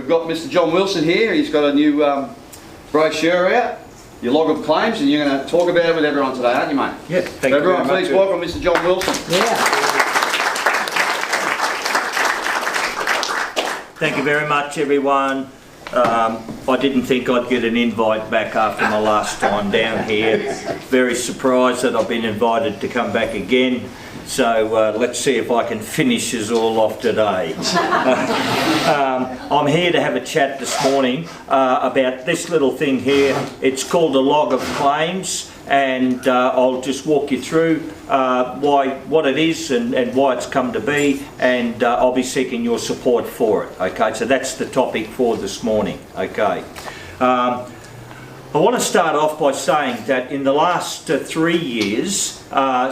we've got Mr. John Wilson here. He's got a new brochure out, your log of claims, and you're going to talk about it with everyone today, aren't you, mate? Yeah, thank you everyone, very much. please welcome Mr. John Wilson. Yeah. Thank you very much, everyone. I didn't think I'd get an invite back after my last time down here. Very surprised that I've been invited to come back again. So let's see if I can finish us all off today. I'm here to have a chat this morning about this little thing here. It's called a log of claims, and I'll just walk you through what it is and why it's come to be, and I'll be seeking your support for it. Okay, so that's the topic for this morning. Okay. I want to start off by saying that in the last 3 years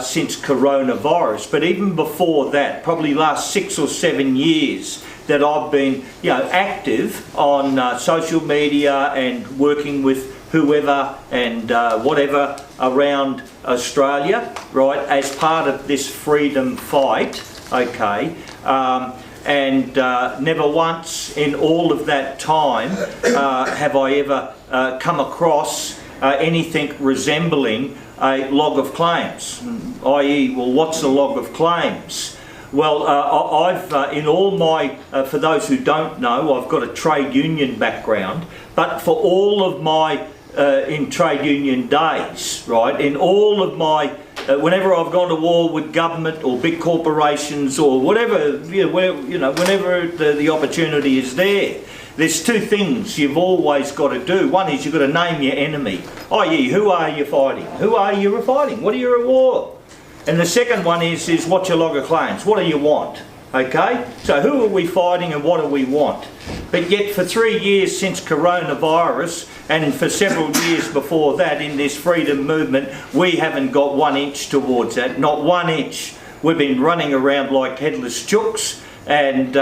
since coronavirus, but even before that, probably last 6 or 7 years, that I've been, active on social media and working with whoever and whatever around Australia, right, as part of this freedom fight. Okay. And never once in all of that time have I ever come across anything resembling a log of claims, i.e., well, what's a log of claims? Well, I've, in all my, for those who don't know, I've got a trade union background, but for all of my, in trade union days, right, in all of my, whenever I've gone to war with government or big corporations or whatever, whenever the opportunity is there, there's two things you've always got to do. One is you've got to name your enemy, i.e. who are you fighting? Who are you fighting? What are you at war? And the second one is what's your log of claims? What do you want? Okay, so who are we fighting and what do we want? But yet for 3 years since coronavirus, and for several years before that in this freedom movement, we haven't got 1 inch towards that, not 1 inch. We've been running around like headless chooks and,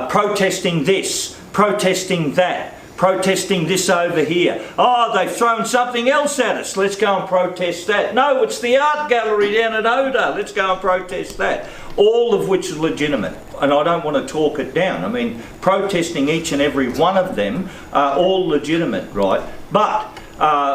protesting this, protesting that, protesting this over here. Oh, they've thrown something else at us. Let's go and protest that. No, it's the art gallery down at Oda. Let's go and protest that. All of which is legitimate. And I don't want to talk it down. I mean, protesting each and every one of them are all legitimate, right? But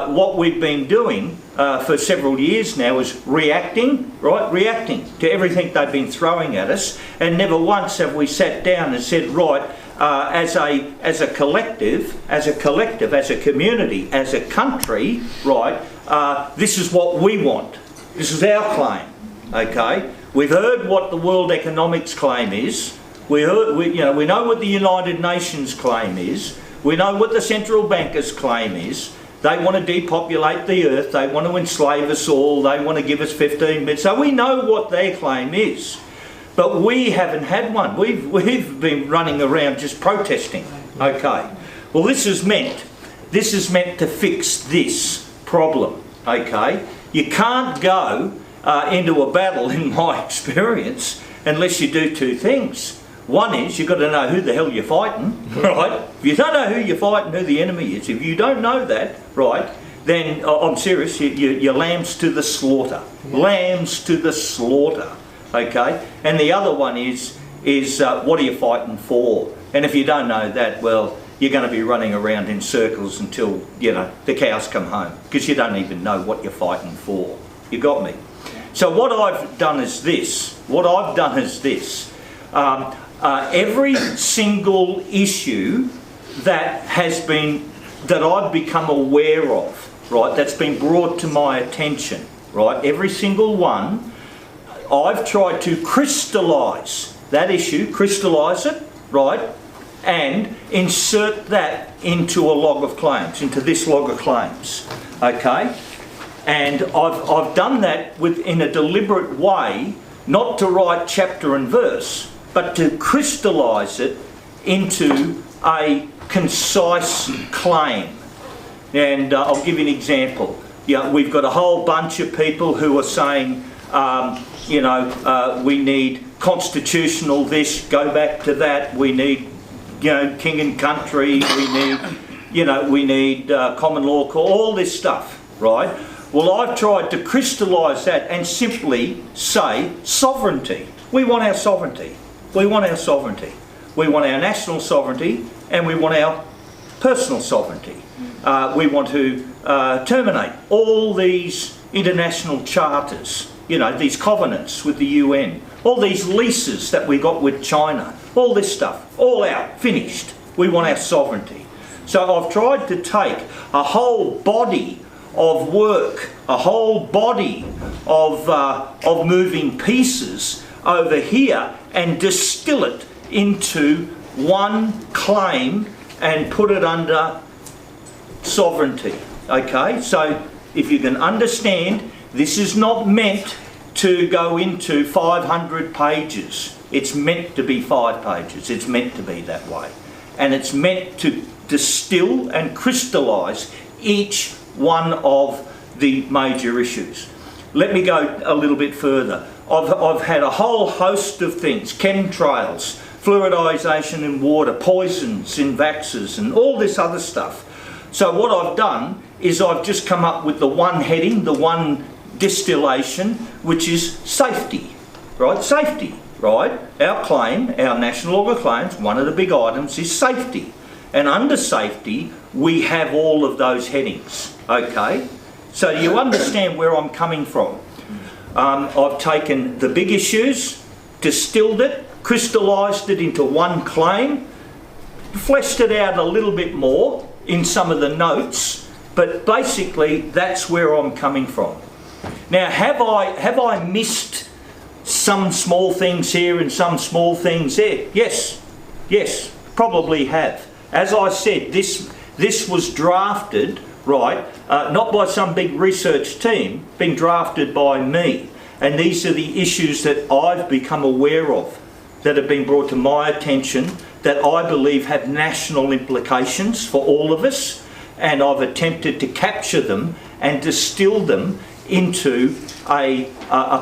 what we've been doing for several years now is reacting, right? Reacting to everything they've been throwing at us. And never once have we sat down and said, right, as a collective, as a community, as a country, right, this is what we want. This is our claim, okay? We've heard what the World Economics claim is. We know what the United Nations claim is. We know what the central bankers claim is. They want to depopulate the earth. They want to enslave us all. They want to give us 15 minutes. So we know what their claim is. But we haven't had one. We've been running around just protesting. Okay. Well, this is meant to fix this problem. Okay. You can't go into a battle, in my experience, unless you do two things. One is you've got to know who the hell you're fighting, right? If you don't know who you're fighting, who the enemy is, if you don't know that, right, then I'm serious, you're lambs to the slaughter. Lambs to the slaughter. Okay, and the other one is what are you fighting for? And if you don't know that, well, you're going to be running around in circles until the cows come home, because you don't even know what you're fighting for. You got me? So what I've done is this. Every single issue that I've become aware of, right, that's been brought to my attention, right, every single one. I've tried to crystallise that issue, crystallise it, right, and insert that into a log of claims, into this log of claims, okay? And I've done that in a deliberate way, not to write chapter and verse, but to crystallise it into a concise claim. And I'll give you an example. We've got a whole bunch of people who are saying, we need constitutional this, go back to that, we need, king and country, we need common law, all this stuff, right? Well, I've tried to crystallise that and simply say sovereignty. We want our sovereignty. We want our sovereignty. We want our national sovereignty and we want our personal sovereignty. We want to terminate all these international charters, you know, these covenants with the UN, all these leases that we got with China, all this stuff, all out, finished. We want our sovereignty. So I've tried to take a whole body of work, a whole body of moving pieces over here and distill it into one claim and put it under sovereignty. Okay, so if you can understand, this is not meant to go into 500 pages. It's meant to be 5 pages. It's meant to be that way. And it's meant to distill and crystallise each one of the major issues. Let me go a little bit further. I've had a whole host of things, chemtrails, fluoridisation in water, poisons in vaxes and all this other stuff. So what I've done is I've just come up with the one heading, the one distillation, which is safety, right? Safety, right? Our claim, our National Log of Claims, one of the big items is safety. And under safety, we have all of those headings, okay? So you understand where I'm coming from. I've taken the big issues, distilled it, crystallised it into one claim, fleshed it out a little bit more in some of the notes, but basically that's where I'm coming from. Now, have I missed some small things here and some small things there? Yes, probably have. As I said, this was drafted, right, not by some big research team, been drafted by me. And these are the issues that I've become aware of, that have been brought to my attention, that I believe have national implications for all of us. And I've attempted to capture them and distill them into a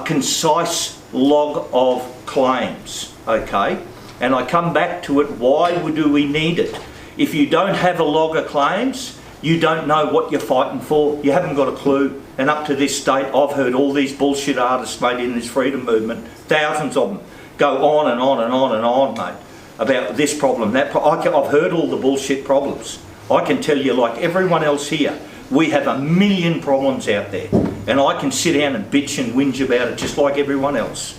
concise log of claims, okay? And I come back to it, why do we need it? If you don't have a log of claims, you don't know what you're fighting for. You haven't got a clue. And up to this date, I've heard all these bullshit artists, mate, in this freedom movement, thousands of them, go on and on and on and on, mate, about this problem, that problem. I've heard all the bullshit problems. I can tell you, like everyone else here, we have a million problems out there. And I can sit down and bitch and whinge about it just like everyone else.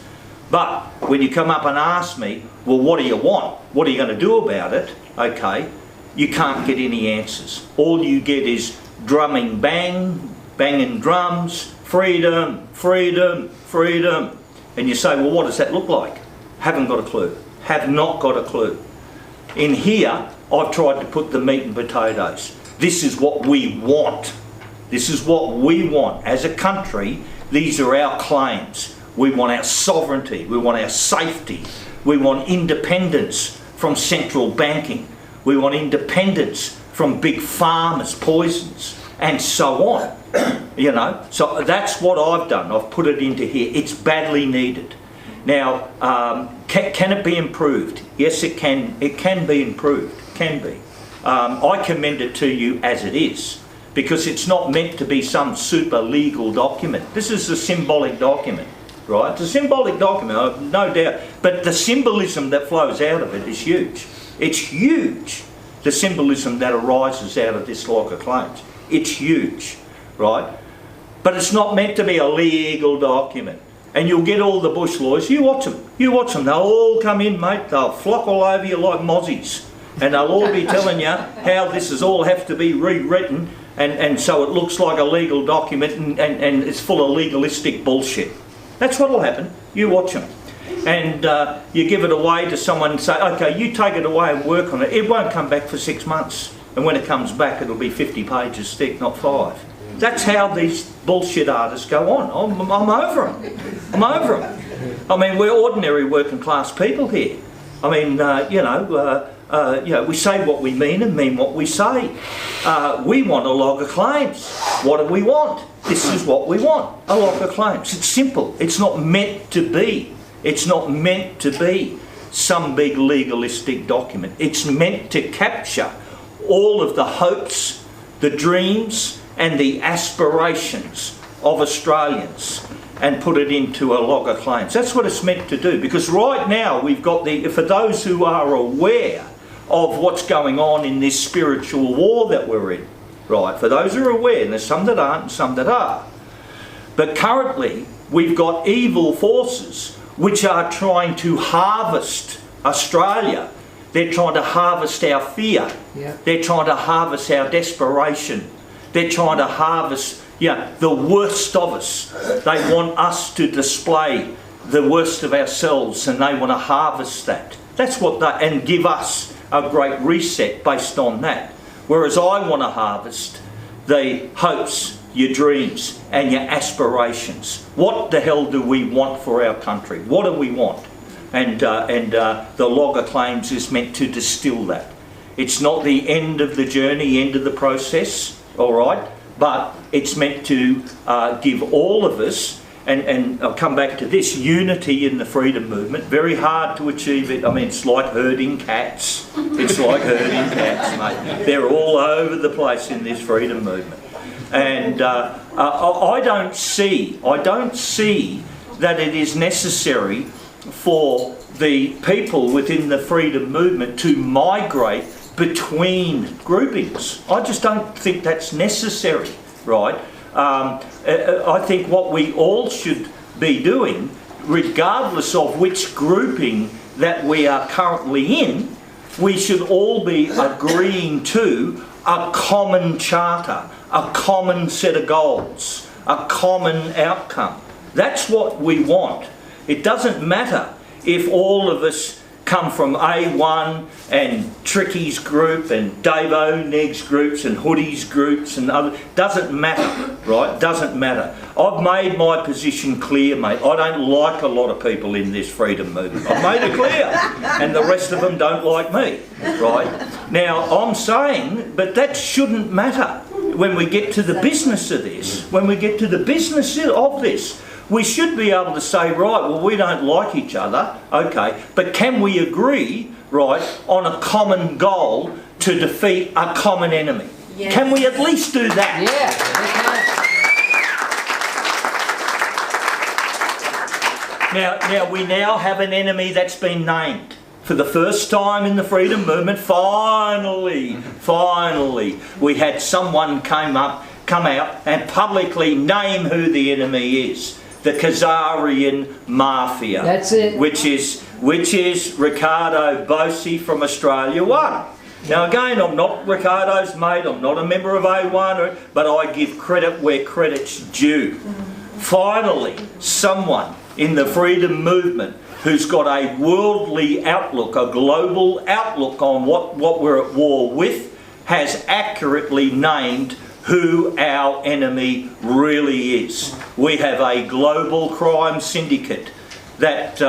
But when you come up and ask me, well, what do you want? What are you going to do about it? Okay, you can't get any answers. All you get is drumming, banging drums, freedom, freedom, freedom. And you say, well, what does that look like? Haven't got a clue. Have not got a clue. In here, I've tried to put the meat and potatoes. This is what we want. This is what we want. As a country, these are our claims. We want our sovereignty. We want our safety. We want independence from central banking. We want independence from big farmers, poisons, and so on. You know, so that's what I've done. I've put it into here. It's badly needed. Now, can it be improved? Yes, it can. It can be improved. Can be. I commend it to you as it is, because it's not meant to be some super legal document. This is a symbolic document, right? It's a symbolic document, I've no doubt. But the symbolism that flows out of it is huge. It's huge, the symbolism that arises out of this log of claims. It's huge, right? But it's not meant to be a legal document. And you'll get all the bush lawyers, you watch them, they'll all come in, mate, they'll flock all over you like mozzies. And they'll all be telling you how this is all have to be rewritten, and so it looks like a legal document and it's full of legalistic bullshit. That's what'll happen. You watch them. And you give it away to someone and say, okay, you take it away and work on it. It won't come back for 6 months. And when it comes back, it'll be 50 pages thick, not 5. That's how these bullshit artists go on. I'm over them. I'm over them. I mean, we're ordinary working class people here. I mean, you know, we say what we mean and mean what we say. We want a log of claims. What do we want? This is what we want, a log of claims. It's simple. It's not meant to be. It's not meant to be some big legalistic document. It's meant to capture all of the hopes, the dreams and the aspirations of Australians. and put it into a log of claims. That's what it's meant to do, because right now we've got for those who are aware of what's going on in this spiritual war that we're in, right, for those who are aware, and there's some that aren't and some that are, but currently we've got evil forces which are trying to harvest Australia. They're trying to harvest our fear. Yeah. They're trying to harvest our desperation. They're trying to harvest, the worst of us. They want us to display the worst of ourselves, and they want to harvest that. That's what and give us a great reset based on that. Whereas I want to harvest the hopes, your dreams and your aspirations. What the hell do we want for our country? What do we want? And the log of claims is meant to distill that. It's not the end of the journey, end of the process, all right, but it's meant to give all of us, and I'll come back to this, unity in the freedom movement. Very hard to achieve it. I mean, it's like herding cats. It's like herding cats, mate. They're all over the place in this freedom movement. And I don't see that it is necessary for the people within the freedom movement to migrate between groupings. I just don't think that's necessary, right? I think what we all should be doing, regardless of which grouping that we are currently in, we should all be agreeing to a common charter, a common set of goals, a common outcome. That's what we want. It doesn't matter if all of us come from A1 and Tricky's group and Dave O'Negg's groups and Hoodie's groups and other. Doesn't matter, right? Doesn't matter. I've made my position clear, mate. I don't like a lot of people in this freedom movement. I've made it clear. And the rest of them don't like me, right? Now, I'm saying, but that shouldn't matter when we get to the business of this. When we get to the business of this, we should be able to say, right, well, we don't like each other, okay, but can we agree, right, on a common goal to defeat a common enemy? Yes. Can we at least do that? Now we now have an enemy that's been named. For the first time in the freedom movement, finally, we had someone come out and publicly name who the enemy is. The Khazarian Mafia. That's it. Which is Ricardo Bossi from Australia One. Now again, I'm not Ricardo's mate, I'm not a member of A1, but I give credit where credit's due. Finally, someone in the freedom movement who's got a worldly outlook, a global outlook on what we're at war with, has accurately named who our enemy really is. We have a global crime syndicate that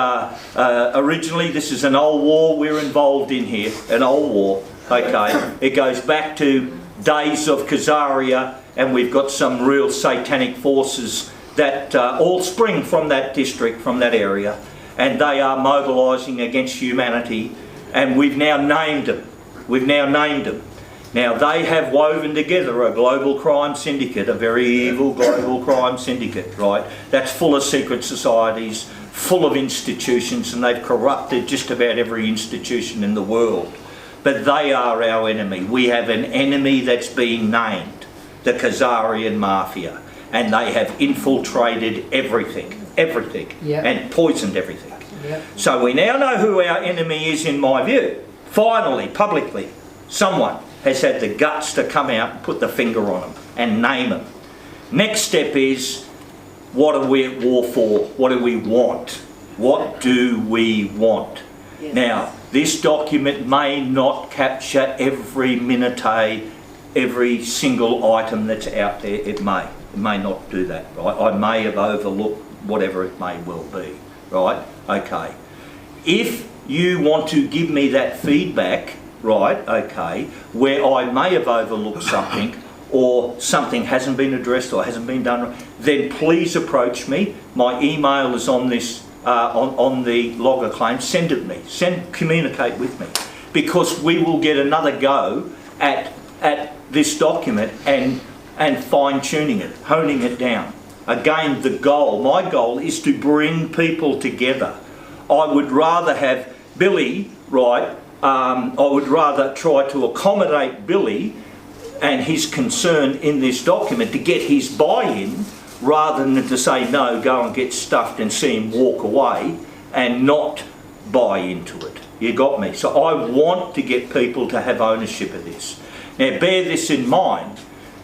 originally, this is an old war we're involved in here, an old war, okay. It goes back to days of Khazaria, and we've got some real satanic forces that all spring from that district, from that area, and they are mobilising against humanity, and we've now named them. Now they have woven together a global crime syndicate, a very evil global crime syndicate, right? That's full of secret societies, full of institutions, and they've corrupted just about every institution in the world. But they are our enemy. We have an enemy that's being named, the Khazarian Mafia, and they have infiltrated everything, Yep. and poisoned everything. Yep. So we now know who our enemy is, in my view. Finally, publicly, someone has had the guts to come out and put the finger on them and name them. Next step is, what are we at war for? What do we want? What do we want? Yes. Now, this document may not capture every minute, every single item that's out there. It may not do that, right? I may have overlooked whatever it may well be, right? Okay. If you want to give me that feedback, right, okay, where I may have overlooked something or something hasn't been addressed or hasn't been done, then please approach me. My email is on this, on the log of claims. Send it me. Communicate with me, because we will get another go at this document and fine-tuning it, honing it down. Again, my goal is to bring people together. I would rather have Billy, right, I would rather try to accommodate Billy and his concern in this document to get his buy-in, rather than to say, no, go and get stuffed and see him walk away and not buy into it. You got me? So I want to get people to have ownership of this. Now bear this in mind.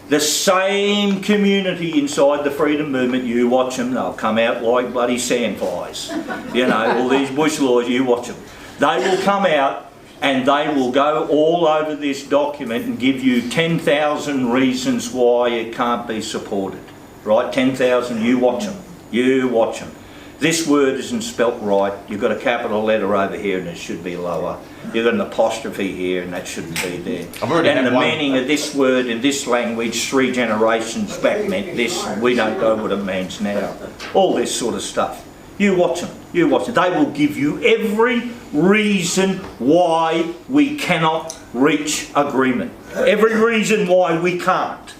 The same community inside the freedom movement, you watch them, they'll come out like bloody sandflies. You know, all these bush laws, you watch them. They will come out and they will go all over this document and give you 10,000 reasons why it can't be supported. Right, 10,000, you watch them. You watch them. This word isn't spelt right. You've got a capital letter over here and it should be lower. You've got an apostrophe here and that shouldn't be there. And the meaning of this word in this language 3 generations back meant this. We don't know what it means now. All this sort of stuff. You watch them. You watch them. They will give you every reason why we cannot reach agreement. Every reason why we can't.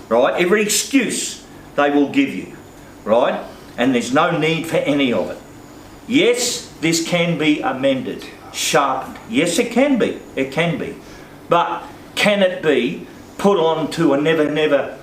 Right? Every excuse they will give you. Right? And there's no need for any of it. Yes, this can be amended, sharpened. Yes, it can be. It can be. But can it be put on to a never,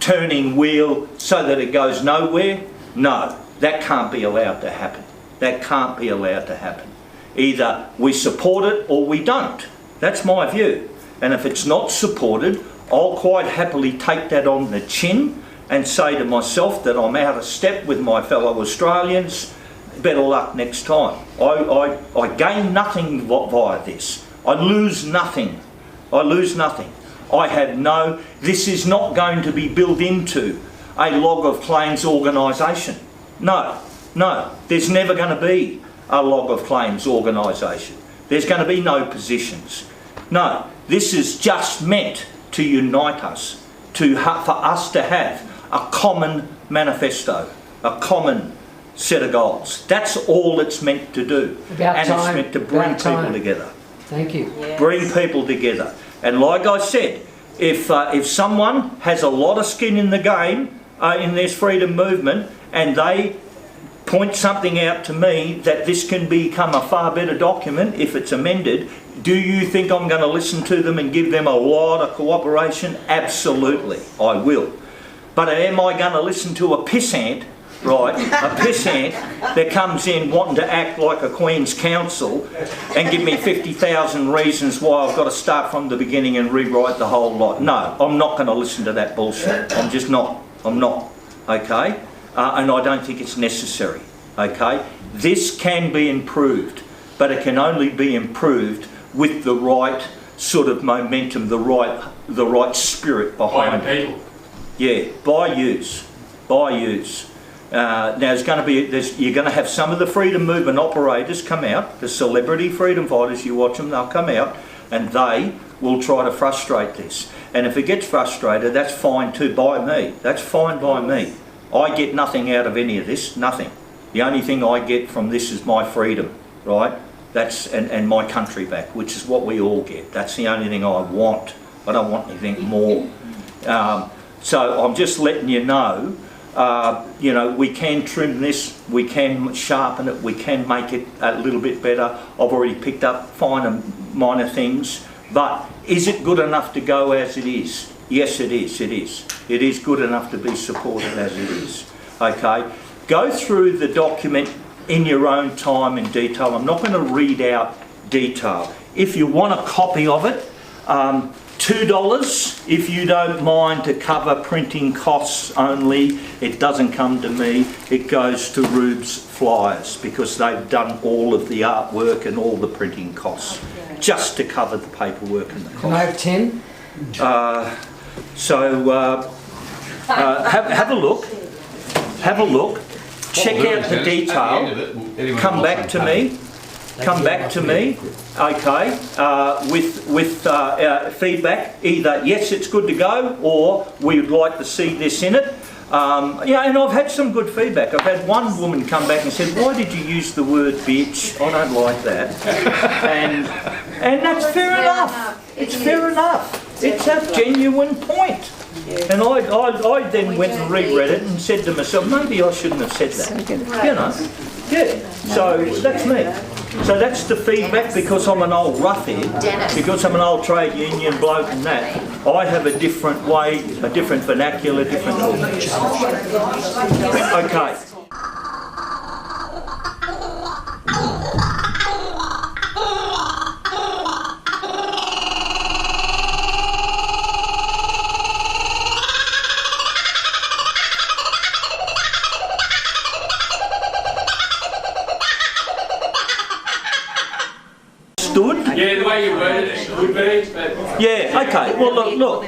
turning wheel so that it goes nowhere? No, that can't be allowed to happen. That can't be allowed to happen. Either we support it or we don't. That's my view. And if it's not supported, I'll quite happily take that on the chin and say to myself that I'm out of step with my fellow Australians. Better luck next time. I gain nothing via this. I lose nothing. I lose nothing. This is not going to be built into a log of claims organisation. No, there's never going to be a log of claims organisation. There's going to be no positions. No, this is just meant to unite us, for us to have a common manifesto, a common set of goals. That's all it's meant to do. It's meant to bring people together. Thank you. Yes. Bring people together. And like I said, if someone has a lot of skin in the game in this freedom movement and they point something out to me that this can become a far better document if it's amended, do you think I'm going to listen to them and give them a lot of cooperation? Absolutely, I will. But am I going to listen to a pissant, right, a pissant that comes in wanting to act like a Queen's Counsel and give me 50,000 reasons why I've got to start from the beginning and rewrite the whole lot? No, I'm not going to listen to that bullshit. I'm just not. I'm not, okay? And I don't think it's necessary, okay? This can be improved, but it can only be improved with the right sort of momentum, the right spirit behind it. People. Yeah, by use. Now you're going to have some of the freedom movement operators come out, the celebrity freedom fighters, you watch them, they'll come out and they will try to frustrate this. And if it gets frustrated, that's fine too by me. That's fine by me. I get nothing out of any of this, nothing. The only thing I get from this is my freedom, right? And my country back, which is what we all get. That's the only thing I want. I don't want anything more. So I'm just letting you know, we can trim this, we can sharpen it, we can make it a little bit better. I've already picked up minor things, but is it good enough to go as it is? Yes, it is. It is good enough to be supported as it is. Okay, go through the document in your own time in detail. I'm not going to read out detail. If you want a copy of it, $2 if you don't mind to cover printing costs only. It doesn't come to me, it goes to Rube's Flyers because they've done all of the artwork and all the printing costs just to cover the paperwork and the costs. Can I have 10? Have a look, check out the detail, come back to me. Okay, with feedback, either yes, it's good to go, or we would like to see this in it. And I've had some good feedback. I've had one woman come back and said, "Why did you use the word bitch? I don't like that." and that's fair enough. It's fair enough. It's a genuine point. And I then went and reread it and said to myself, maybe I shouldn't have said that. You know, yeah. So that's me. So that's the feedback, because I'm an old roughhead, because I'm an old trade union bloke and that, I have a different way, a different vernacular, different talk. Okay. Yeah, the way you worded it could be, but... Yeah, okay. Well, look.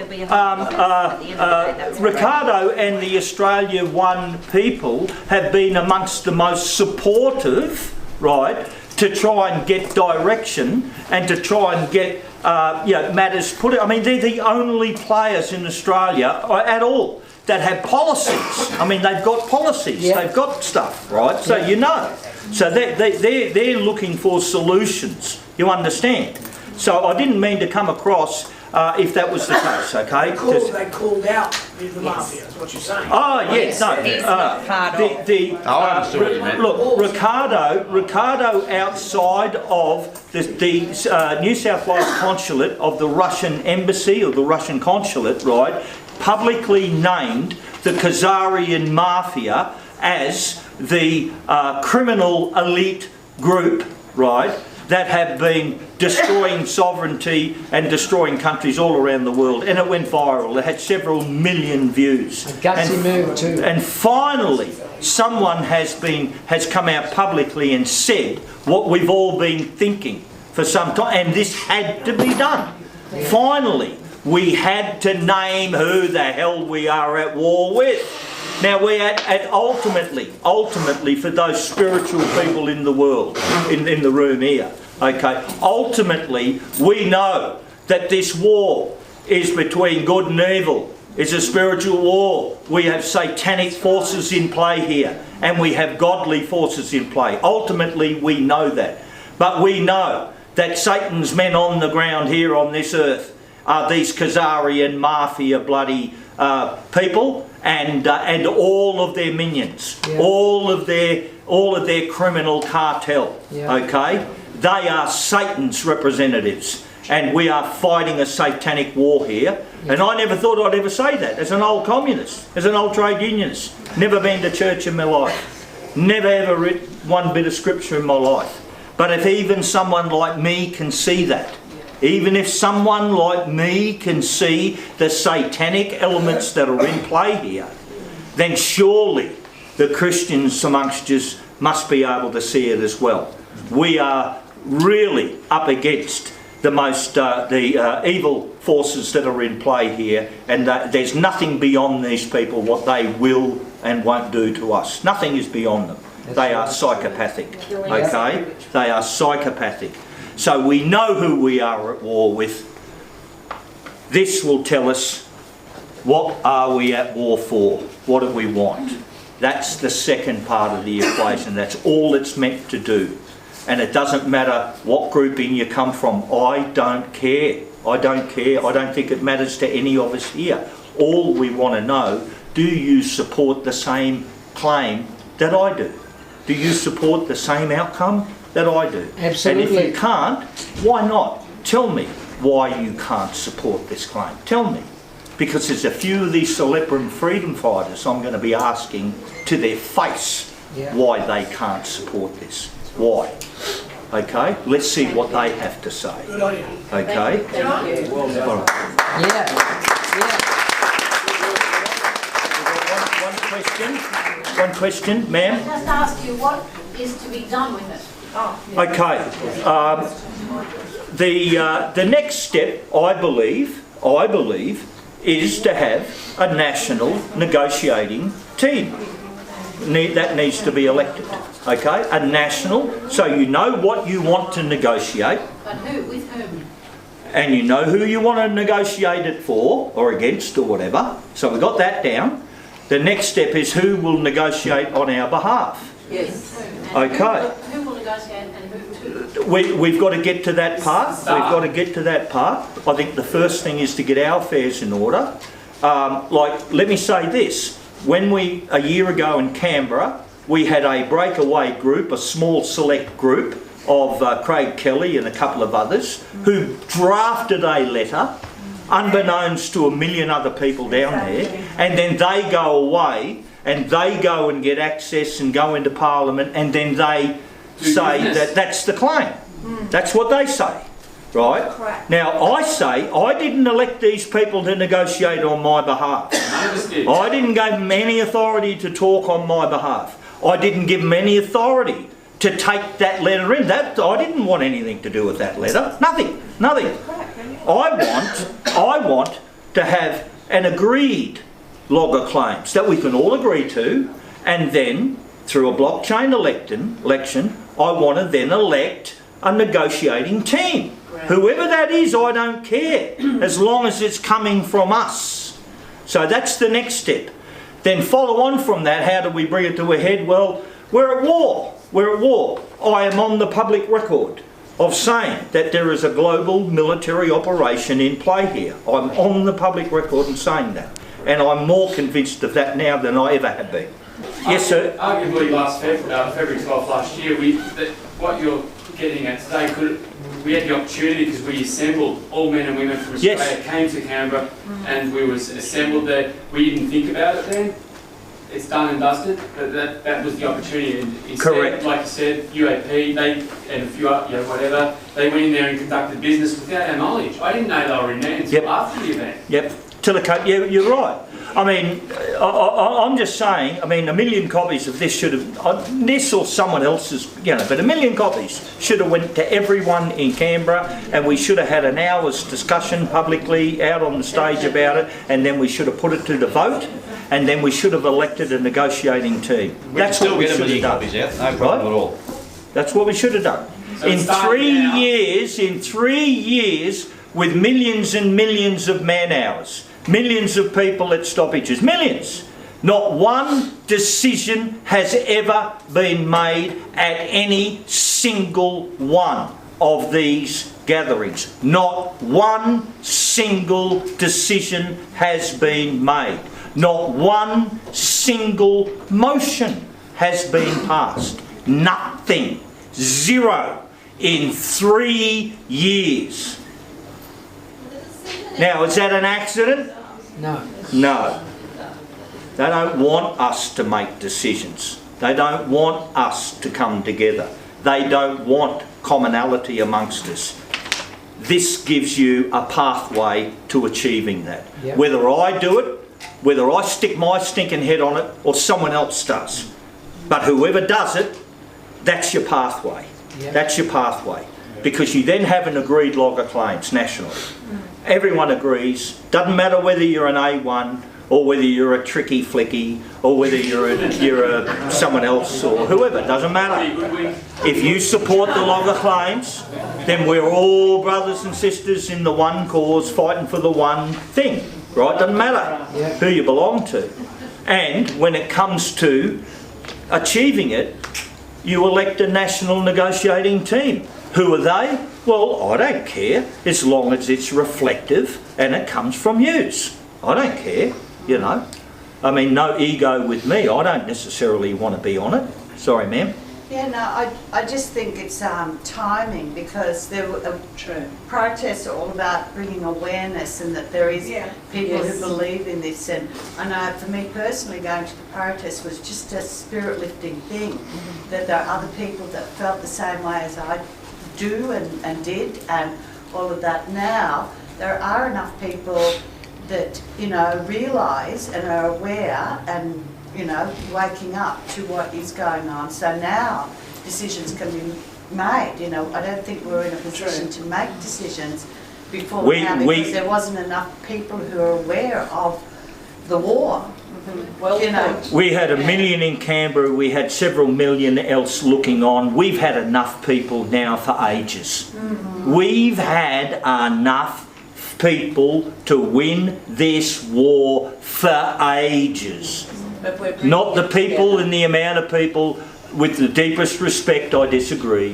Ricardo and the Australia One people have been amongst the most supportive, right, to try and get direction and to try and get matters put. I mean, they're the only players in Australia at all that have policies. I mean, they've got policies. Yeah. They've got stuff, right? So you know. So they're looking for solutions. You understand? So I didn't mean to come across if that was the case, okay? They called out the mafia, is what you're saying. Oh, yes, no. He's not part of. I understood what you meant. Look, Ricardo outside of the New South Wales consulate of the Russian embassy, or the Russian consulate, right, publicly named the Khazarian mafia as the criminal elite group, right, that have been destroying sovereignty and destroying countries all around the world. And it went viral. It had several million views. A gutsy move too. And finally, someone has come out publicly and said what we've all been thinking for some time, and this had to be done. Finally, we had to name who the hell we are at war with. Now we're at ultimately for those spiritual people in the world, in the room here, okay, ultimately we know that this war is between good and evil. It's a spiritual war. We have satanic forces in play here, and we have godly forces in play. Ultimately we know that. But we know that Satan's men on the ground here on this earth are these Khazarian mafia bloody people, and all of their minions, all of their criminal cartel. Okay, they are Satan's representatives, and we are fighting a satanic war here. And I never thought I'd ever say that as an old communist, as an old trade unionist. Never been to church in my life, never ever read one bit of scripture in my life. But if even someone like me can see that, even if someone like me can see the satanic elements that are in play here, then surely the Christians amongst us must be able to see it as well. We are really up against the most evil forces that are in play here, and there's nothing beyond these people what they will and won't do to us. Nothing is beyond them. They are psychopathic, okay? They are psychopathic. So we know who we are at war with. This will tell us, what are we at war for? What do we want? That's the second part of the equation. That's all it's meant to do. And it doesn't matter what grouping you come from. I don't care. I don't care. I don't think it matters to any of us here. All we want to know, do you support the same claim that I do? Do you support the same outcome that I do? Absolutely. And if you can't, why not? Tell me why you can't support this claim. Tell me. Because there's a few of these celebrity freedom fighters I'm going to be asking to their face why they can't support this. Why? Okay? Let's see what they have to say. Good on you. Okay? Thank you. All right. One question, ma'am. Just ask you what is to be done with it. Okay. The next step, I believe, is to have a national negotiating team. That needs to be elected. Okay, a national, so you know what you want to negotiate. But who? With whom? And you know who you want to negotiate it for, or against, or whatever. So we got that down. The next step is who will negotiate on our behalf. Yes. Okay. Who will negotiate and who to? We've got to get to that part. We've got to get to that part. I think the first thing is to get our affairs in order. Like, let me say this. When a year ago in Canberra, we had a breakaway group, a small select group of Craig Kelly and a couple of others who drafted a letter unbeknownst to a million other people down there, and then they go away and they go and get access and go into Parliament, and then they say that that's the claim. That's what they say, right? Correct. Now I say I didn't elect these people to negotiate on my behalf. None of us did. I didn't give them any authority to talk on my behalf. I didn't give them any authority to take that letter in. I didn't want anything to do with that letter. Nothing. I want to have an agreed log of claims that we can all agree to, and then through a blockchain election, I want to then elect a negotiating team. Whoever that is, I don't care, as long as it's coming from us. So that's the next step. Then follow on from that, how do we bring it to a head? Well, we're at war. We're at war. I am on the public record of saying that there is a global military operation in play here. I'm on the public record in saying that. And I'm more convinced of that now than I ever have been. Yes, sir? Arguably last February 12th last year, what you're getting at today, we had the opportunity because we assembled, all men and women from Australia Yes. came to Canberra and we was assembled there. We didn't think about it then. It's done and dusted, but that was the opportunity. And instead, Correct. like you said, UAP, and a few whatever, they went in there and conducted business without our knowledge. I didn't know they were in there until Yep. after the event. Yep. You're right. I mean, I'm just saying, I mean, 1 million copies of this should have, this or someone else's, but 1 million copies should have went to everyone in Canberra, and we should have had an hour's discussion publicly out on the stage about it, and then we should have put it to the vote, and then we should have elected a negotiating team. That's what we should have done. copies out, no problem at all. That's what we should have done. So In it's starting 3 now. years, with millions and millions of man hours, millions of people at stoppages, millions. Not one decision has ever been made at any single one of these gatherings. Not one single decision has been made. Not one single motion has been passed. Nothing. Zero in 3 years. Now, is that an accident? No. No. They don't want us to make decisions. They don't want us to come together. They don't want commonality amongst us. This gives you a pathway to achieving that. Yep. Whether I do it, whether I stick my stinking head on it, or someone else does. But whoever does it, that's your pathway. Yep. That's your pathway. Because you then have an agreed log of claims nationally. Everyone agrees. Doesn't matter whether you're an A1 or whether you're a tricky flicky or whether you're someone else or whoever. Doesn't matter. If you support the log of claims, then we're all brothers and sisters in the one cause, fighting for the one thing. Right? Doesn't matter who you belong to. And when it comes to achieving it, you elect a national negotiating team. Who are they? Well, I don't care, as long as it's reflective and it comes from yous. I don't care, I mean, no ego with me. I don't necessarily want to be on it. Sorry, ma'am. Yeah, no, I just think it's timing, because there were protests are all about bringing awareness, and that there is people who believe in this. And I know for me personally, going to the protest was just a spirit lifting thing, that there are other people that felt the same way as I do and did, and all of that. Now there are enough people that realise and are aware and waking up to what is going on. So now decisions can be made. I don't think we're in a position to make decisions before now, because there wasn't enough people who are aware of the war. We had 1 million in Canberra, we had several million else looking on. We've had enough people now for ages. We've had enough people to win this war for ages. Not the people and the amount of people with the deepest respect, I disagree.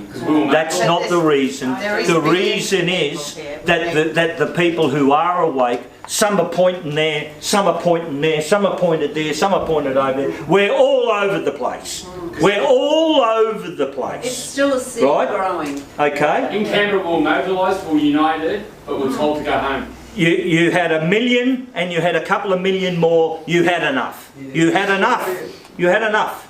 That's not the reason. The reason is that the people who are awake, some are pointing there, some are pointing there, some are pointed there, some are pointed over there. We're all over the place. We're all over the place. It's still a seed Right. growing. Okay? In Canberra, we were mobilised, we were united, but we're told to go home. You had 1 million and you had a couple of million more. You had enough. You had enough. You had enough.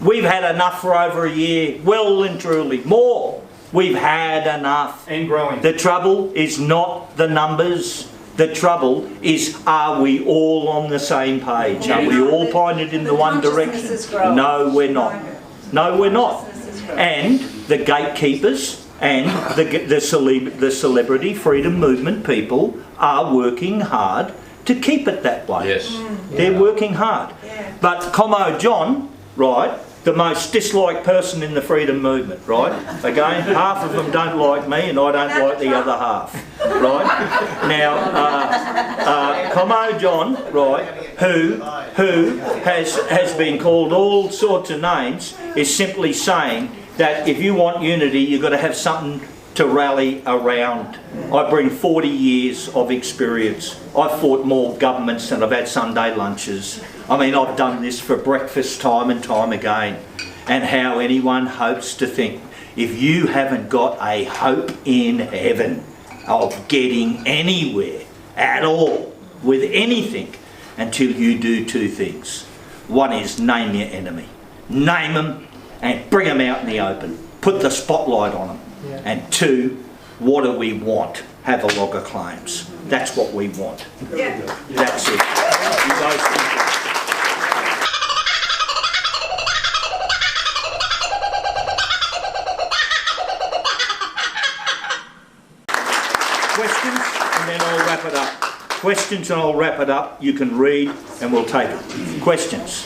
We've had enough for over a year. Well and truly. More. We've had enough. And growing. The trouble is not the numbers. The trouble is, are we all on the same page? Are we all pointed in the one direction? No, we're not. No, we're not. And the gatekeepers and the celebrity freedom movement people are working hard to keep it that way. Yes. They're working hard. But Como John, right, the most disliked person in the freedom movement, right? Again, half of them don't like me and I don't like the other half, right? Now, Como John, right, who has been called all sorts of names, is simply saying that if you want unity, you've got to have something to rally around. I bring 40 years of experience. I've fought more governments than I've had Sunday lunches. I mean, I've done this for breakfast time and time again. And how anyone hopes to think, if you haven't got a hope in heaven of getting anywhere at all with anything until you do two things. One is name your enemy. Name them and bring them out in the open. Put the spotlight on them. And two, what do we want? Have a log of claims. That's what we want. That's it. You guys think questions, and then I'll wrap it up. Questions and I'll wrap it up. You can read and we'll take it. Questions?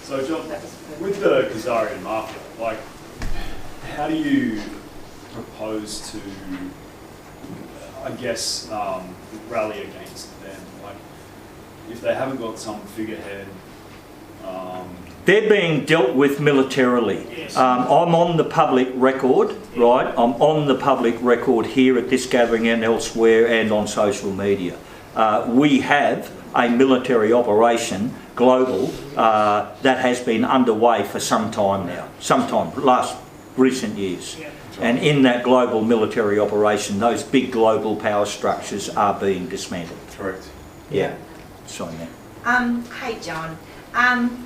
So John, with the Kazarian Mafia, like, how do you propose to, I guess, rally against them? Like, if they haven't got some figurehead, they're being dealt with militarily. I'm on the public record, right? I'm on the public record here at this gathering and elsewhere and on social media. We have a military operation, global, that has been underway for some time now, recent years. And in that global military operation, those big global power structures are being dismantled. correct? Yeah. Sorry, man. Hey John,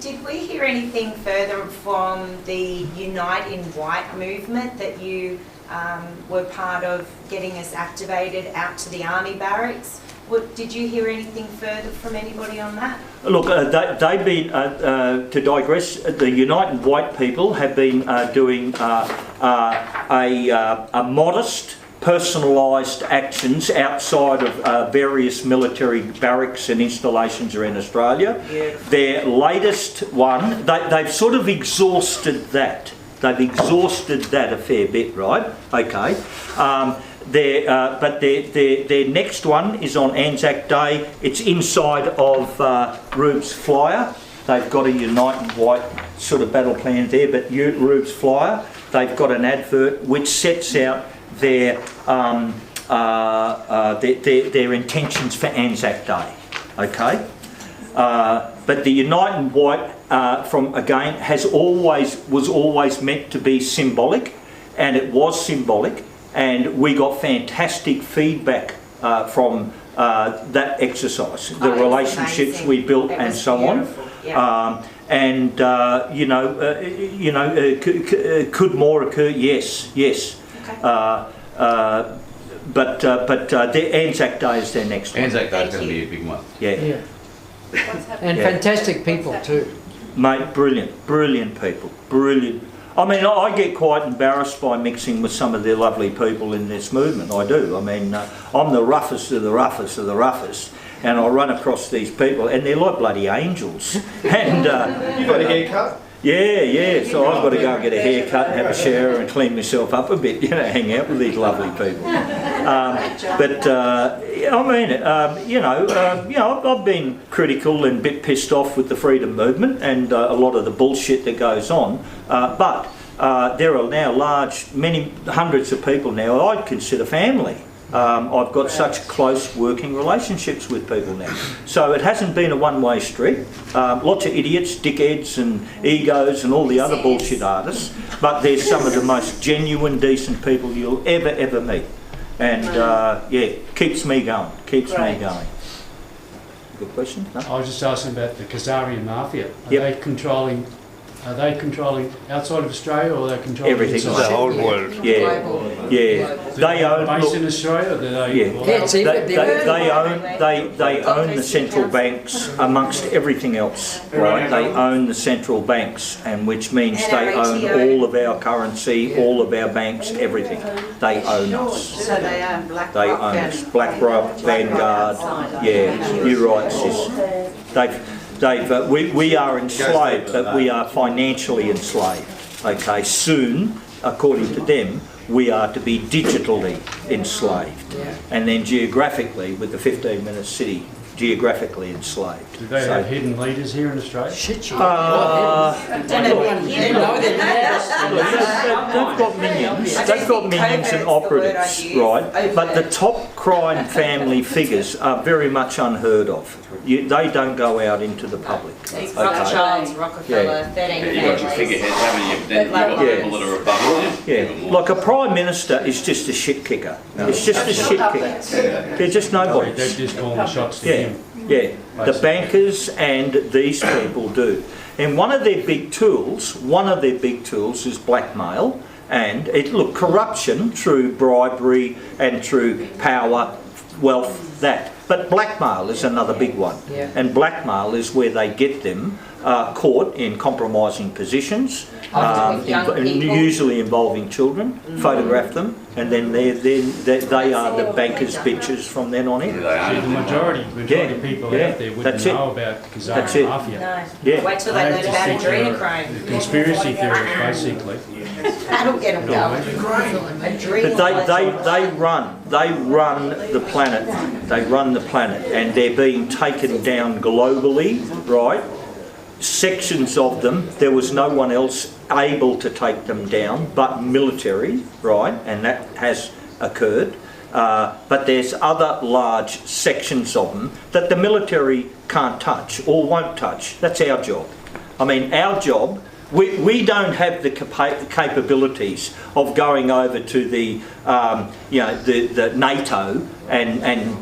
did we hear anything further from the Unite in White movement that you were part of getting us activated out to the army barracks? Did you hear anything further from anybody on that? Look, they've been, to digress, the Unite in White people have been doing a modest, personalised actions outside of various military barracks and installations around Australia. Yeah. Their latest one, they've sort of exhausted that. They've exhausted that a fair bit, right? Okay. But their next one is on Anzac Day. It's inside of Rube's Flyer. They've got a Unite in White sort of battle plan there, but Rube's Flyer, they've got an advert which sets out their intentions for Anzac Day. Okay. But the Unite in White, was always meant to be symbolic, and it was symbolic. And we got fantastic feedback from that exercise, the relationships we built and so on. Yeah. Could more occur? Yes. Okay. But the Anzac Day is their next one. Anzac Day is going to be a big one. Yeah. And fantastic people too. Mate, brilliant people, brilliant. I mean, I get quite embarrassed by mixing with some of the lovely people in this movement, I do. I mean, I'm the roughest of the roughest of the roughest, and I run across these people, and they're like bloody angels. And You got a haircut? yeah, so I've got to go and get a haircut and have a shower and clean myself up a bit, hang out with these lovely people. I mean, I've been critical and a bit pissed off with the freedom movement and a lot of the bullshit that goes on, but there are now many hundreds of people now I'd consider family. I've got such close working relationships with people now. So it hasn't been a one-way street. Lots of idiots, dickheads and egos and all the other bullshit artists, but there's some of the most genuine, decent people you'll ever meet. And keeps me going, me going. Good question? No? I was just asking about the Khazarian Mafia. Are Yep. they controlling outside of Australia, or are they controlling Everything. inside? The whole world. Yeah. They own. Based in Australia, or do they? Yeah. They own the central banks amongst everything else, right? They own the central banks, and which means they own all of our currency, all of our banks, everything. They own us. So they own BlackRock. They own us. BlackRock, Vanguard. Yeah, you're right, sis. We are enslaved, but we are financially enslaved. Okay, soon, according to them, we are to be digitally enslaved, and then geographically, with the 15-minute city, geographically enslaved. Do they have hidden leaders here in Australia? Shit, you. They've got minions. They've got minions and operatives, right? But the top crime family figures are very much unheard of. They don't go out into the public. These Okay. Rothschilds, Rockefeller, 13 You've got your families. figureheads, haven't you? Then you've got Yeah. people that are above them. Yeah, like a prime minister is just a shit kicker. It's just a shit kicker. They're just They're nobodies. just calling the shots to Yeah, him. yeah. The bankers and these people do. And one of their big tools is blackmail. And corruption through bribery and through power, wealth, that. But blackmail is another big one. Yeah. And blackmail is where they get them caught in compromising positions, Often with young people. usually involving children, photograph them, and then they are the bankers' bitches from then on in. See, the majority of people out there wouldn't That's it. know about That's Khazarian it. Mafia. No. Yeah. Wait till they learn about adrenochrome. The conspiracy theory, basically. That'll get them going. But they run the planet. They run the planet, and they're being taken down globally, right? Sections of them, there was no one else able to take them down but military, right? And that has occurred. But there's other large sections of them that the military can't touch or won't touch. That's our job. I mean, our job, we don't have the capabilities of going over to the NATO and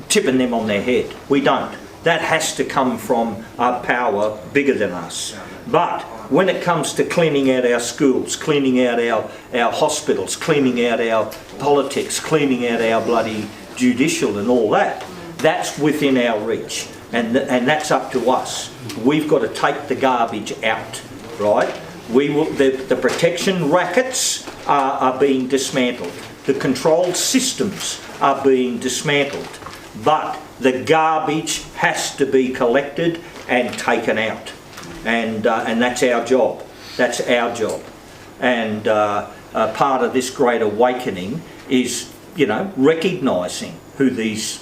tipping them on their head. We don't. That has to come from a power bigger than us. But when it comes to cleaning out our schools, cleaning out our hospitals, cleaning out our politics, cleaning out our bloody judicial and all that, that's within our reach. And that's up to us. We've got to take the garbage out, right? The protection rackets are being dismantled. The control systems are being dismantled. But the garbage has to be collected and taken out. And that's our job. That's our job. And part of this great awakening is, recognising who these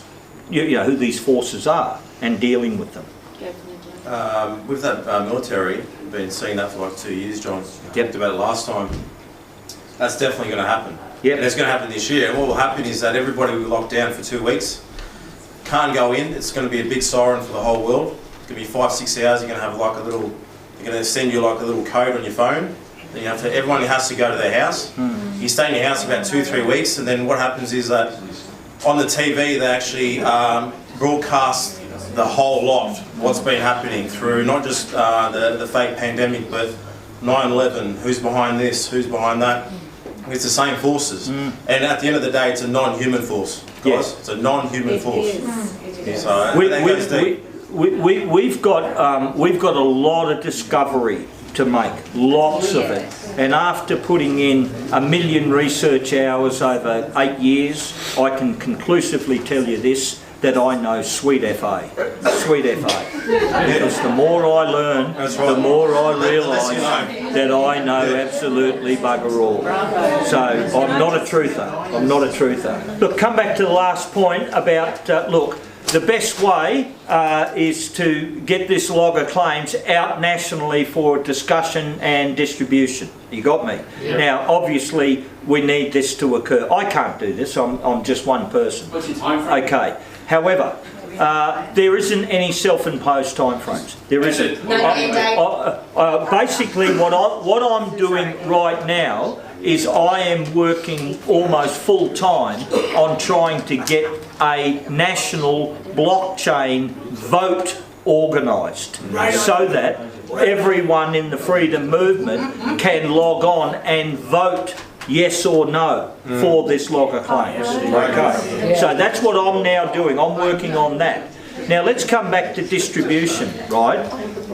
forces are and dealing with them. With that military, we've been seeing that for like 2 years, John. We talked about it last time. That's definitely going to happen. Yep. And it's going to happen this year. And what will happen is that everybody will be locked down for 2 weeks. Can't go in. It's going to be a big siren for the whole world. It's going to be 5-6 hours. You're going to have like they're going to send you like a little code on your phone. Then everyone has to go to their house. You stay in your house for about 2-3 weeks, and then what happens is that on the TV they actually broadcast the whole lot, what's been happening through not just the fake pandemic, but 9/11, who's behind this, who's behind that. It's the same forces. And at the end of the day, it's a non-human force, guys. Yes. It's a non-human force. So We've got a lot of discovery to make, lots of it. And after putting in 1 million research hours over 8 years, I can conclusively tell you this, that I know sweet FA. Sweet FA. Because the more I learn, That's right. the more I Let us realise you know. that I know absolutely bugger all. So I'm not a truther. I'm not a truther. Look, come back to the last point about, look, the best way is to get this log of claims out nationally for discussion and distribution. You got me? Yeah. Now, obviously, we need this to occur. I can't do this. I'm just one person. What's your time frame? Okay. However, there isn't any self-imposed timeframes. There isn't. No mandate. Basically, what I'm doing right now is I am working almost full time on trying to get a national blockchain vote organised, so that everyone in the freedom movement can log on and vote yes or no for this log of claims. Okay, so that's what I'm now doing. I'm working on that. Now let's come back to distribution, right?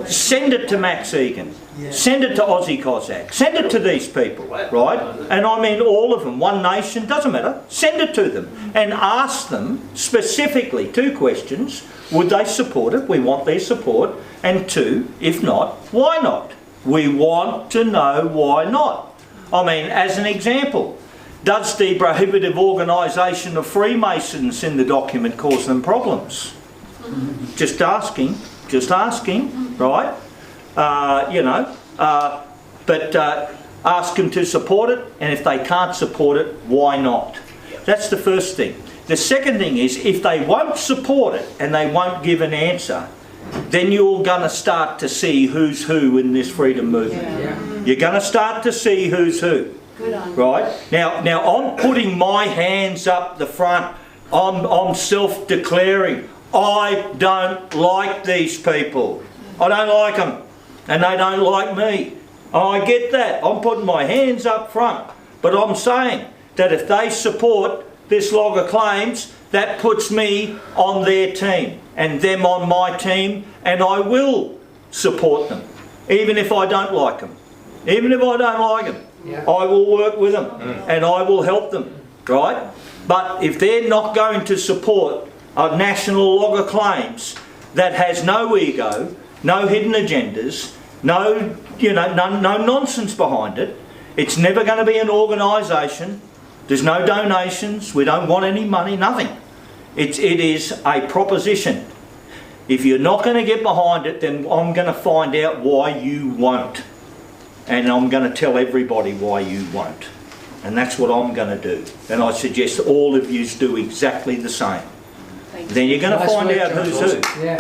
Send it to Max Egan. Send it to Aussie Cossack. Send it to these people, right? And I mean all of them. One Nation, doesn't matter. Send it to them and ask them specifically 2 questions. Would they support it? We want their support. And 2, if not, why not? We want to know why not. I mean, as an example, does the prohibitive organisation of Freemasons in the document cause them problems? Just asking, right? But ask them to support it, and if they can't support it, why not? That's the first thing. The second thing is, if they won't support it and they won't give an answer, then you're going to start to see who's who in this freedom movement. You're going to start to see who's who. Right? Now I'm putting my hands up the front. I'm self-declaring. I don't like these people. I don't like them. And they don't like me. I get that. I'm putting my hands up front. But I'm saying that if they support this log of claims, that puts me on their team and them on my team, and I will support them, even if I don't like them. Even if I don't like them, I will work with them and I will help them, right? But if they're not going to support a national log of claims that has no ego, no hidden agendas, no nonsense behind it, it's never going to be an organisation. There's no donations. We don't want any money. Nothing. It is a proposition. If you're not going to get behind it, then I'm going to find out why you won't. And I'm going to tell everybody why you won't. And that's what I'm going to do. And I suggest all of you do exactly the same. Then you're going to find out who's who. Yeah.